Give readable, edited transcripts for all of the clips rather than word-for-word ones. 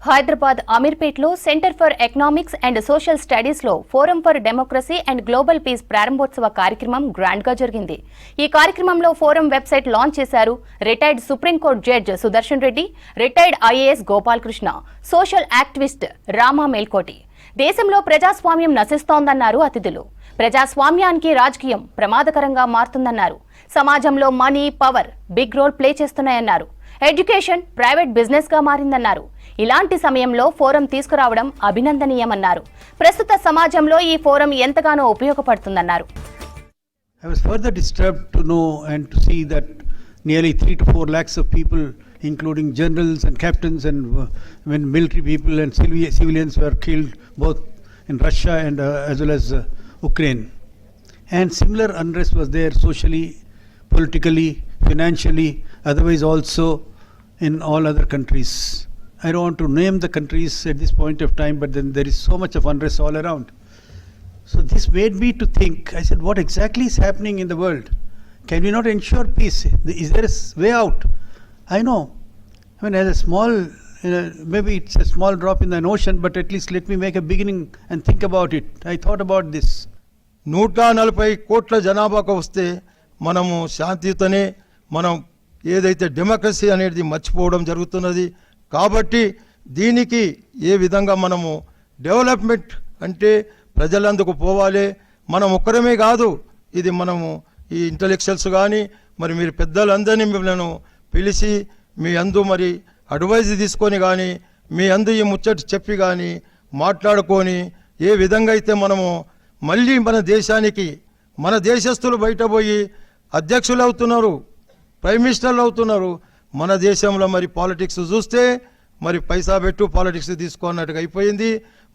Hyderabad Ameerpet lo Center for Economics and Social Studies lo Forum for Democracy and Global Peace ప్రారంభోత్సవ కార్యక్రమం grand గా జరిగింది. ఈ కార్యక్రమంలో ఫోరం వెబ్సైట్ లాంచ్ చేశారు retired supreme court judge Sudarshan Reddy, retired IAS Gopalakrishna, social activist Rama Melkote. దేశంలో ప్రజాస్వామ్యం నశిస్తోందన్నారు అతిథులు. ప్రజాస్వామ్యానికి రాజకీయం ప్రమాదకరంగా మారుతుందన్నారు. సమాజంలో money, power big role play చేస్తున్నాయన్నారు. ఎడ్యుకేషన్ ప్రైవేట్ బిజినెస్ గా మారిందన్నారు. ఇలాంటి సమయంలో ఫోరం తీసుకురావడం అభినందనీయమన్నారు. ప్రస్తుత సమాజంలో ఈ ఫోరం ఎంతగానో ఉపయోగపడుతుందన్నారు. I was further disturbed to know and to see that nearly 3 to 4 lakhs of people, including generals and captains and when military people and civilians were killed both in Russia and as well as Ukraine. And similar unrest was there socially, politically, financially, otherwise also in all other countries. I don't want to name the countries at this point of time, but then there is so much of unrest all around. So this made me to think. I said, what exactly is happening in the world? Can we not ensure peace? Is there a way out? I know. I mean, as a small, maybe it's a small drop in the ocean, but at least let me make a beginning and think about it. I thought about this. 140 కోట్ల జనాభాకు వస్తే మనము శాంతియుతనే మనం ఏదైతే democracy అనేది మర్చిపోవడం జరుగుతున్నది. కాబట్టి దీనికి ఏ విధంగా మనము డెవలప్మెంట్ అంటే ప్రజలందుకు పోవాలి. మనం ఒక్కరమే కాదు, ఇది మనము ఈ ఇంటలెక్చువల్స్ కానీ మరి మీరు పెద్దలందరినీ మిమ్మల్ని పిలిచి మీ అందు మరి అడ్వైజ్ తీసుకొని కానీ మీ అందు ఈ ముచ్చట చెప్పి కానీ మాట్లాడుకొని ఏ విధంగా అయితే మనము మళ్ళీ మన దేశానికి మన దేశస్తులు బయట పోయి అధ్యక్షులు అవుతున్నారు, ప్రైమ్ మినిస్టర్లు అవుతున్నారు. మన దేశంలో మరి పాలిటిక్స్ చూస్తే మరి పైసా పెట్టు పాలిటిక్స్ తీసుకోన్నట్టుగా అయిపోయింది.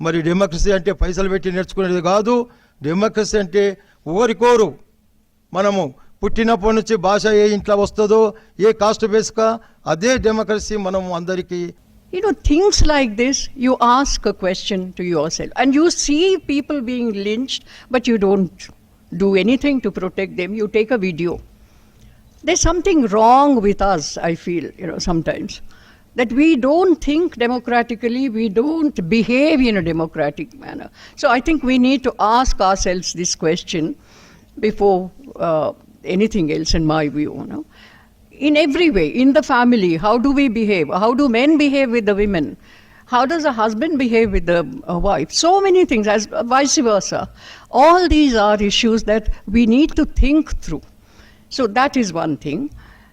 మరి డెమోక్రసీ అంటే పైసలు పెట్టి నేర్చుకునేది కాదు. డెమోక్రసీ అంటే ఓరికోరు మనము పుట్టినప్పటి నుంచి భాష ఏ ఇంట్లో వస్తుందో ఏ కాస్ట్ బేస్గా అదే డెమోక్రసీ మనం అందరికీ. You know, things like this, you ask a question to yourself and you see people being lynched, but you don't do anything to protect them. You take a video. There's something wrong with us, I feel, sometimes. That we don't think democratically, we don't behave in a democratic manner. So I think we need to ask ourselves this question before anything else, in my view. In every way, in the family, how do we behave? How do men behave with the women? How does a husband behave with the wife? So many things, as vice versa. All these are issues that we need to think through. So that is one thing.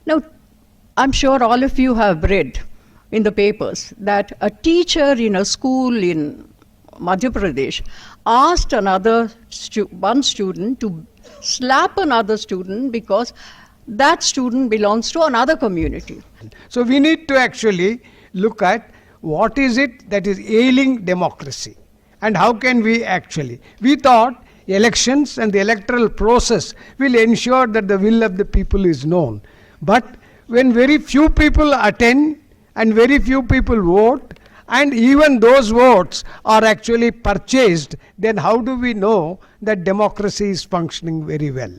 Now, I'm sure all of you have read in the papers that a teacher in a school in Madhya Pradesh asked one student to slap another student because that student belongs to another community. So we need to actually look at what is it that is ailing democracy and how can we actually. We thought elections and the electoral process will ensure that the will of the people is known. But when very few people attend and very few people vote, and even those votes are actually purchased, then how do we know that democracy is functioning very well?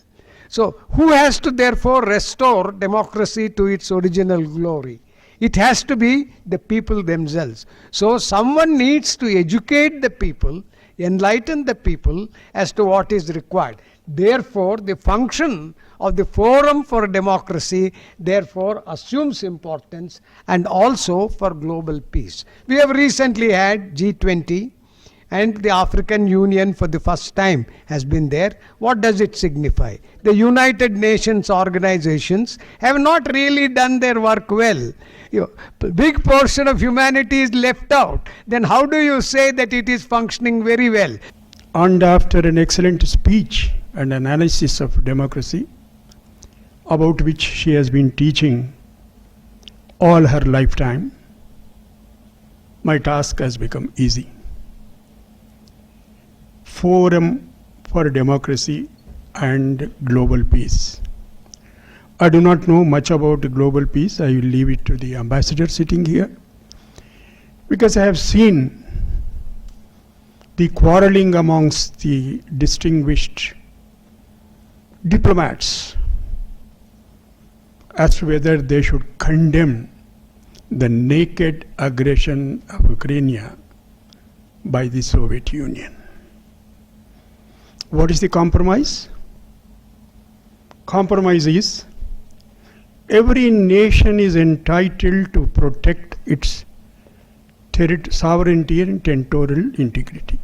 So who has to therefore restore democracy to its original glory? It has to be the people themselves. So someone needs to educate the people, enlighten the people as to what is required. Therefore, the function of the Forum for Democracy therefore assumes importance, and also for global peace. We have recently had G20 and the African Union for the first time has been there. What does it signify? The United Nations organizations have not really done their work well. Big portion of humanity is left out. Then how do you say that it is functioning very well? And after an excellent speech and analysis of democracy, about which she has been teaching all her lifetime, my task has become easy. Forum for Democracy and Global Peace. I do not know much about global peace. I will leave it to the ambassador sitting here, because I have seen the quarreling amongst the distinguished diplomats as to whether they should condemn the naked aggression of Ukraine by the Soviet Union. What is the compromise? Compromise is every nation is entitled to protect its sovereignty and territorial integrity.